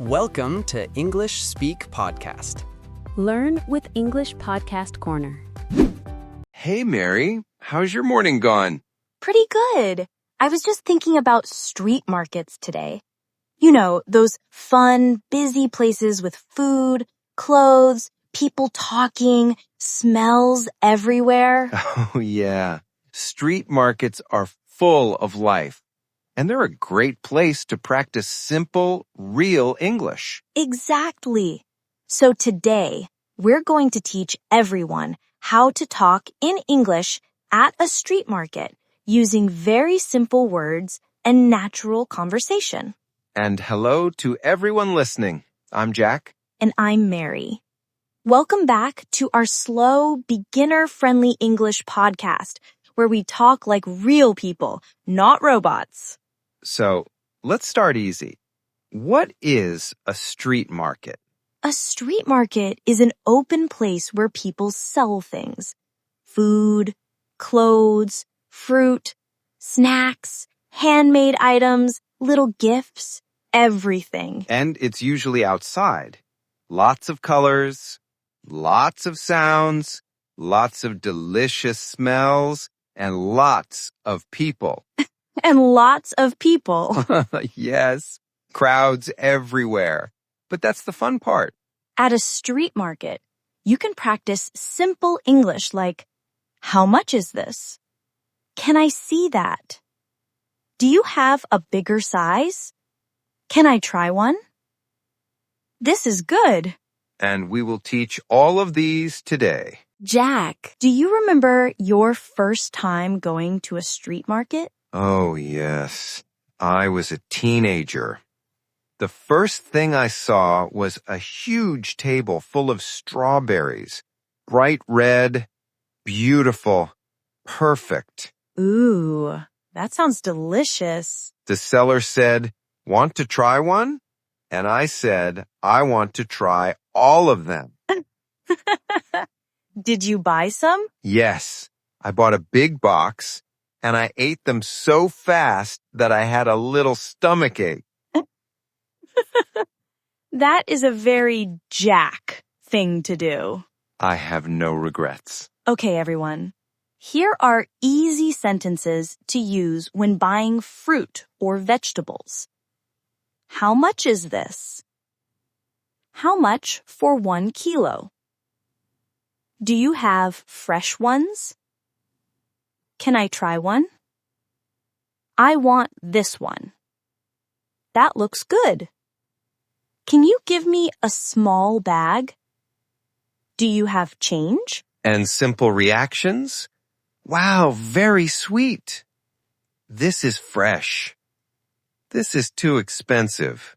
Welcome to English Speak Podcast. Learn with English Podcast Corner. Hey, Merrye. How's your morning gone? Pretty good. I was just thinking about street markets today. You know, those fun, busy places with food, clothes, people talking, smells everywhere. Oh, yeah. Street markets are full of life. And they're a great place to practice simple, real English. Exactly. So today, we're going to teach everyone how to talk in English at a street market using very simple words and natural conversation. And hello to everyone listening. I'm Jack. And I'm Merrye. Welcome back to our slow, beginner-friendly English podcast, where we talk like real people, not robots. So, let's start easy. What is a street market? A street market is an open place where people sell things. Food, clothes, fruit, snacks, handmade items, little gifts, everything. And it's usually outside. Lots of colors, lots of sounds, lots of delicious smells, and lots of people. And lots of people. Yes, crowds everywhere. But that's the fun part. At a street market, you can practice simple English like, how much is this? Can I see that? Do you have a bigger size? Can I try one? This is good. And we will teach all of these today. Jack, do you remember your first time going to a street market? Oh, yes. I was a teenager. The first thing I saw was a huge table full of strawberries. Bright red, beautiful, perfect. Ooh, that sounds delicious. The seller said, "Want to try one?" And I said, "I want to try all of them." Did you buy some? Yes, I bought a big box, and I ate them so fast that I had a little stomachache. That is a very Jack thing to do. I have no regrets. Okay, everyone. Here are easy sentences to use when buying fruit or vegetables. How much is this? How much for 1 kilo? Do you have fresh ones? Can I try one? I want this one. That looks good. Can you give me a small bag? Do you have change? And simple reactions? Wow, very sweet. This is fresh. This is too expensive.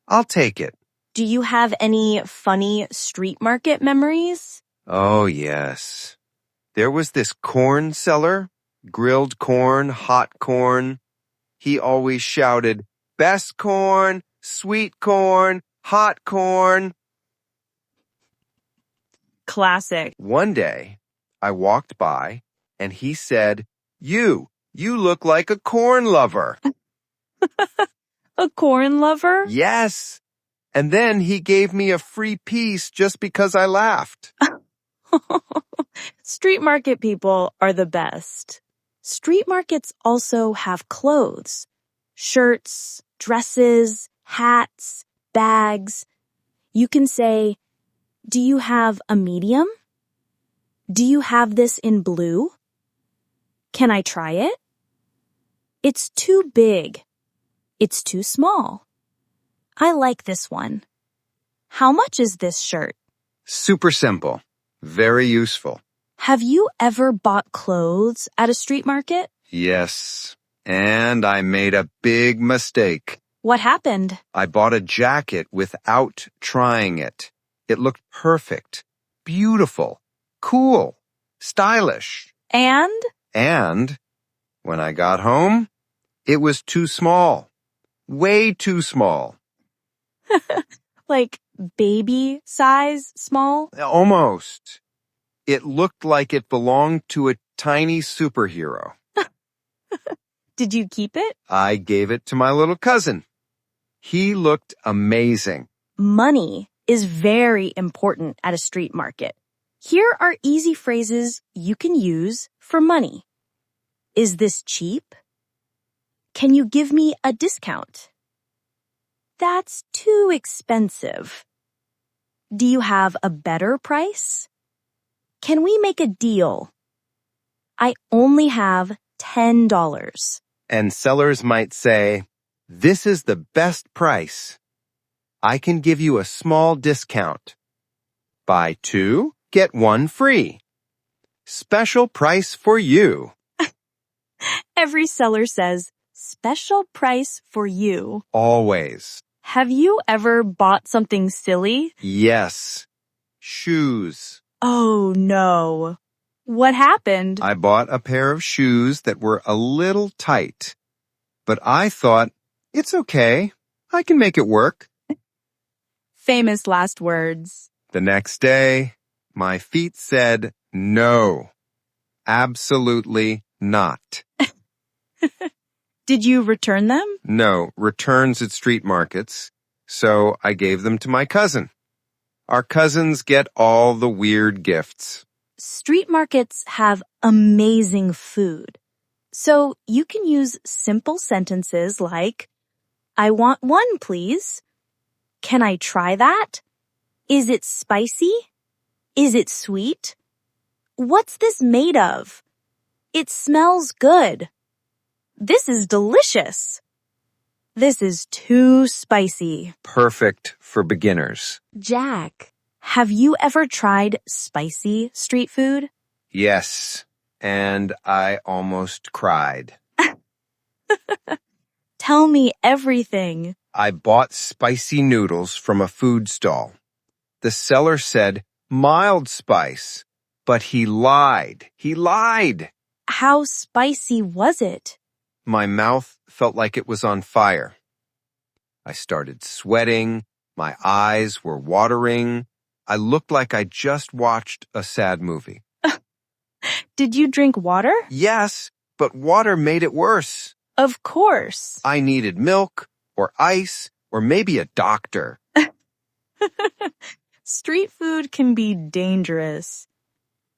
I'll take it. Do you have any funny street market memories? Oh, yes. There was this corn seller, grilled corn, hot corn. He always shouted, "Best corn, sweet corn, hot corn." Classic. One day, I walked by, and he said, You look like a corn lover." A corn lover? Yes. And then he gave me a free piece just because I laughed. Street market people are the best. Street markets also have clothes. Shirts, dresses, hats, bags. You can say, do you have a medium? Do you have this in blue? Can I try it? It's too big. It's too small. I like this one. How much is this shirt? Super simple. Very useful. Have you ever bought clothes at a street market? Yes. And I made a big mistake. What happened? I bought a jacket without trying it. It looked perfect, beautiful, cool, stylish. And When I got home, it was too small. Way too small. like baby size small? Almost. It looked like it belonged to a tiny superhero. Did you keep it? I gave it to my little cousin. He looked amazing. Money is very important at a street market. Here are easy phrases you can use for money. Is this cheap? Can you give me a discount? That's too expensive. Do you have a better price? Can we make a deal? I only have $10. And sellers might say, "This is the best price. I can give you a small discount. Buy 2, get 1 free. Special price for you." Every seller says, "Special price for you." Always. Have you ever bought something silly? Yes. Shoes. Oh no. What happened? I bought a pair of shoes that were a little tight. But I thought, it's okay. I can make it work. Famous last words. The next day, my feet said no. Absolutely not. Did you return them? No, returns at street markets. So I gave them to my cousin. Our cousins get all the weird gifts. Street markets have amazing food. So you can use simple sentences like, I want 1, please. Can I try that? Is it spicy? Is it sweet? What's this made of? It smells good. This is delicious. This is too spicy. Perfect for beginners. Jack, have you ever tried spicy street food? Yes, and I almost cried. Tell me everything. I bought spicy noodles from a food stall. The seller said mild spice, but he lied. He lied. How spicy was it? My mouth felt like it was on fire. I started sweating. My eyes were watering. I looked like I just watched a sad movie. Did you drink water? Yes, but water made it worse. Of course. I needed milk or ice or maybe a doctor. Street food can be dangerous.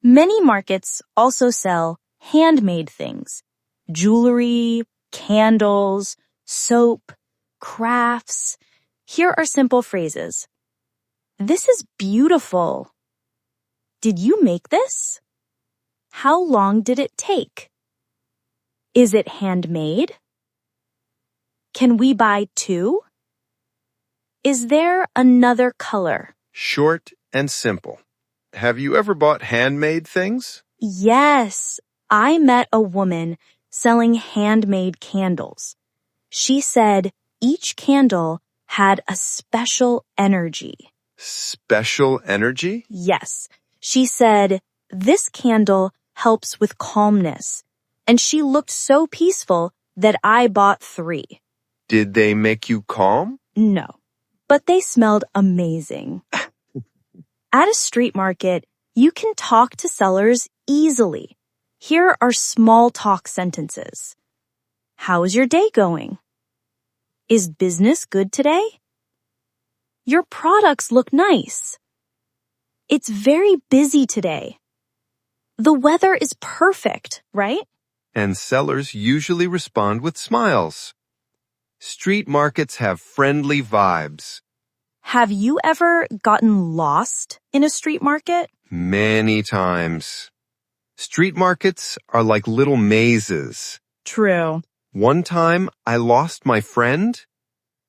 Many markets also sell handmade things. Jewelry, candles, soap, crafts. Here are simple phrases. This is beautiful. Did you make this? How long did it take? Is it handmade? Can we buy 2? Is there another color? Short and simple. Have you ever bought handmade things? Yes, I met a woman selling handmade candles. She said each candle had a special energy. Special energy? Yes, she said this candle helps with calmness, and she looked so peaceful that I bought 3. Did they make you calm? No, but they smelled amazing. At a street market, you can talk to sellers easily. Here are small talk sentences. How is your day going? Is business good today? Your products look nice. It's very busy today. The weather is perfect, right? And sellers usually respond with smiles. Street markets have friendly vibes. Have you ever gotten lost in a street market? Many times. Street markets are like little mazes. True. One time, I lost my friend.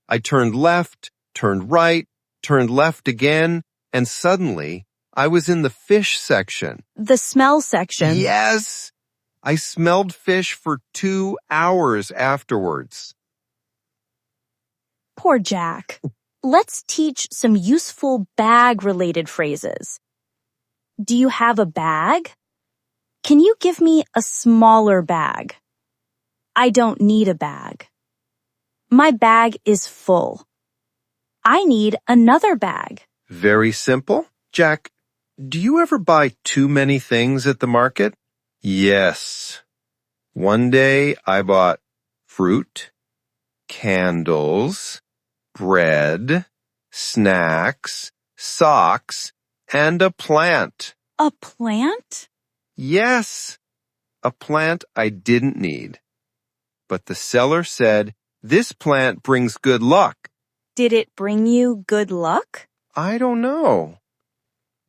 I turned left, turned right, turned left again, and suddenly, I was in the fish section. The smell section. Yes! I smelled fish for 2 hours afterwards. Poor Jack. Let's teach some useful bag-related phrases. Do you have a bag? Can you give me a smaller bag? I don't need a bag. My bag is full. I need another bag. Very simple. Jack, do you ever buy too many things at the market? Yes. One day I bought fruit, candles, bread, snacks, socks, and a plant. A plant? Yes, a plant I didn't need. But the seller said, "This plant brings good luck." Did it bring you good luck? I don't know.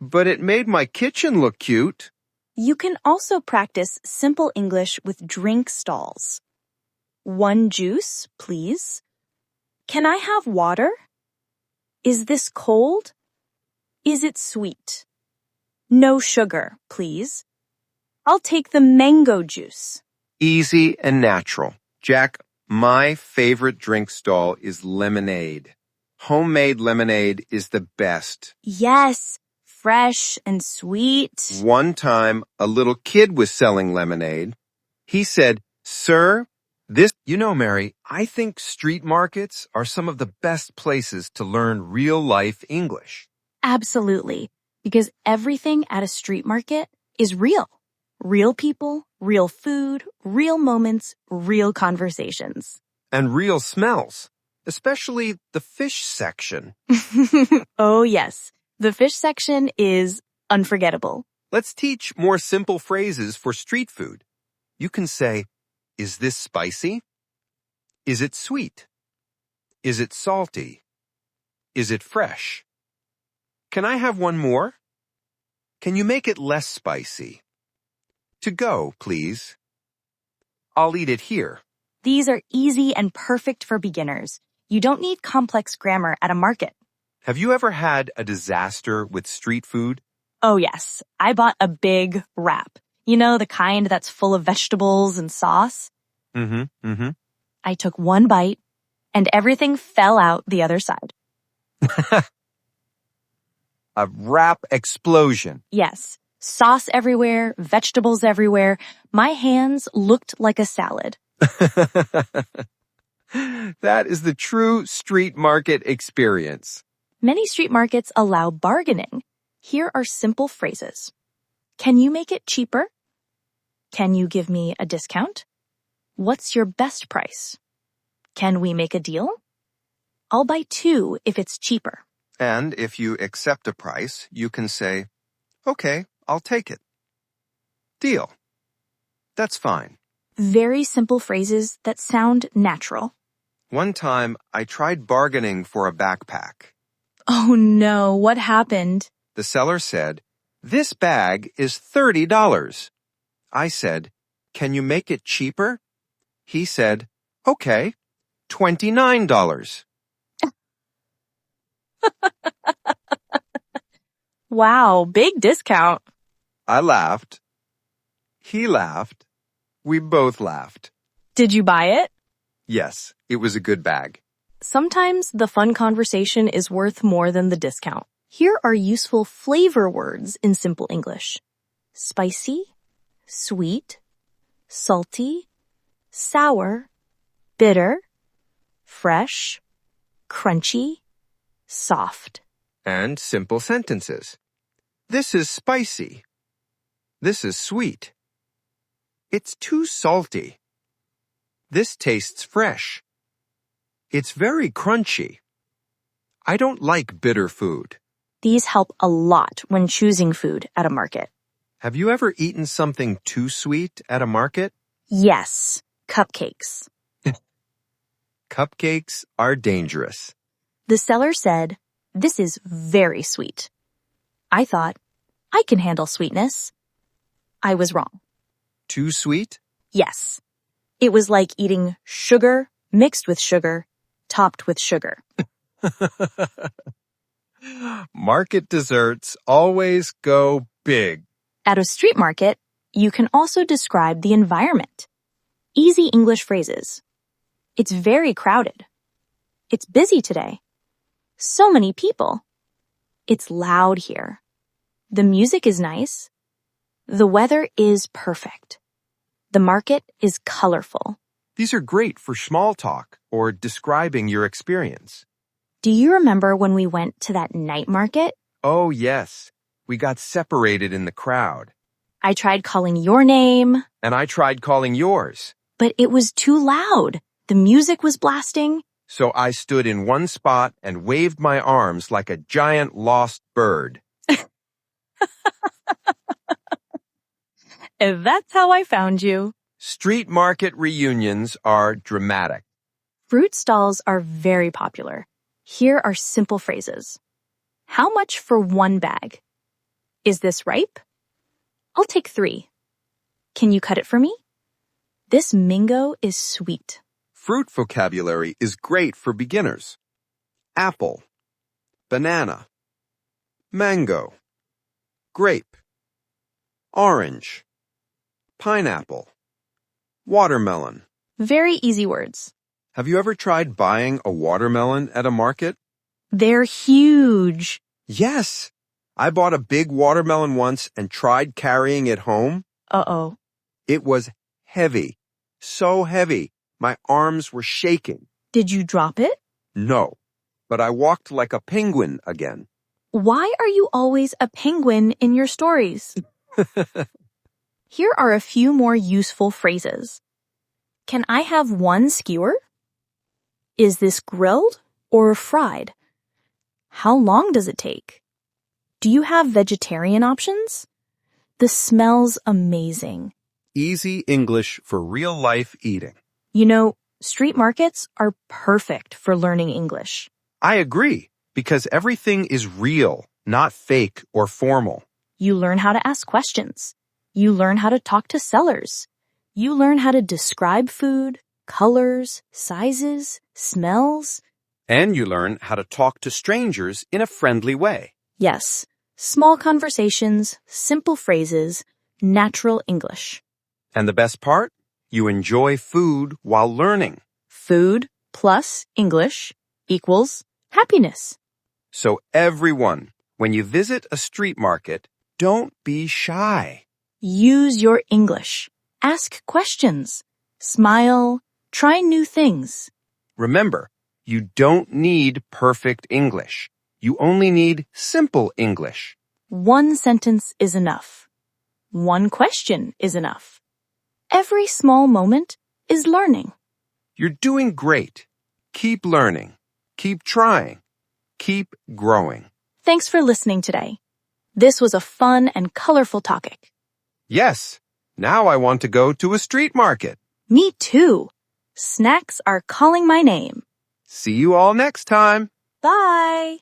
But it made my kitchen look cute. You can also practice simple English with drink stalls. 1 juice, please. Can I have water? Is this cold? Is it sweet? No sugar, please. I'll take the mango juice. Easy and natural. Jack, my favorite drink stall is lemonade. Homemade lemonade is the best. Yes, fresh and sweet. One time, a little kid was selling lemonade. He said, "Sir, this..." You know, Merrye, I think street markets are some of the best places to learn real-life English. Absolutely, because everything at a street market is real. Real people, real food, real moments, real conversations. And real smells, especially the fish section. Oh yes, the fish section is unforgettable. Let's teach more simple phrases for street food. You can say, "Is this spicy? Is it sweet? Is it salty? Is it fresh? Can I have one more? Can you make it less spicy? To go, please. I'll eat it here." These are easy and perfect for beginners. You don't need complex grammar at a market. Have you ever had a disaster with street food? Oh yes, I bought a big wrap. You know, the kind that's full of vegetables and sauce? I took one bite, and everything fell out the other side. A wrap explosion. Yes, sauce everywhere, vegetables everywhere. My hands looked like a salad. That is the true street market experience. Many street markets allow bargaining. Here are simple phrases. Can you make it cheaper? Can you give me a discount? What's your best price? Can we make a deal? I'll buy 2 if it's cheaper. And if you accept a price, you can say, "Okay, I'll take it." Deal. That's fine. Very simple phrases that sound natural. One time, I tried bargaining for a backpack. Oh no, what happened? The seller said, "This bag is $30. I said, "Can you make it cheaper?" He said, "Okay, $29. Wow, big discount. I laughed. He laughed. We both laughed. Did you buy it? Yes, it was a good bag. Sometimes the fun conversation is worth more than the discount. Here are useful flavor words in simple English. Spicy, sweet, salty, sour, bitter, fresh, crunchy, soft. And simple sentences. This is spicy. This is sweet. It's too salty. This tastes fresh. It's very crunchy. I don't like bitter food. These help a lot when choosing food at a market. Have you ever eaten something too sweet at a market? Yes, cupcakes. Cupcakes are dangerous. The seller said, "This is very sweet." I thought, I can handle sweetness. I was wrong. Too sweet? Yes. It was like eating sugar mixed with sugar, topped with sugar. Market desserts always go big. At a street market, you can also describe the environment. Easy English phrases. It's very crowded. It's busy today. So many people. It's loud here. The music is nice. The weather is perfect. The market is colorful. These are great for small talk or describing your experience. Do you remember when we went to that night market? Oh, yes. We got separated in the crowd. I tried calling your name. And I tried calling yours. But it was too loud. The music was blasting. So I stood in one spot and waved my arms like a giant lost bird. That's how I found you. Street market reunions are dramatic. Fruit stalls are very popular. Here are simple phrases. How much for one bag? Is this ripe? I'll take 3. Can you cut it for me? This mango is sweet. Fruit vocabulary is great for beginners. Apple, banana, mango, grape, orange, pineapple, watermelon. Very easy words. Have you ever tried buying a watermelon at a market? They're huge. Yes. I bought a big watermelon once and tried carrying it home. Uh-oh. It was heavy. So heavy. My arms were shaking. Did you drop it? No, but I walked like a penguin again. Why are you always a penguin in your stories? Here are a few more useful phrases. Can I have one skewer? Is this grilled or fried? How long does it take? Do you have vegetarian options? The smell's amazing. Easy English for real-life eating. You know, street markets are perfect for learning English. I agree, because everything is real, not fake or formal. You learn how to ask questions. You learn how to talk to sellers. You learn how to describe food, colors, sizes, smells. And you learn how to talk to strangers in a friendly way. Yes, small conversations, simple phrases, natural English. And the best part? You enjoy food while learning. Food plus English equals happiness. So everyone, when you visit a street market, don't be shy. Use your English. Ask questions. Smile. Try new things. Remember, you don't need perfect English. You only need simple English. One sentence is enough. One question is enough. Every small moment is learning. You're doing great. Keep learning. Keep trying. Keep growing. Thanks for listening today. This was a fun and colorful topic. Yes, now I want to go to a street market. Me too. Snacks are calling my name. See you all next time. Bye.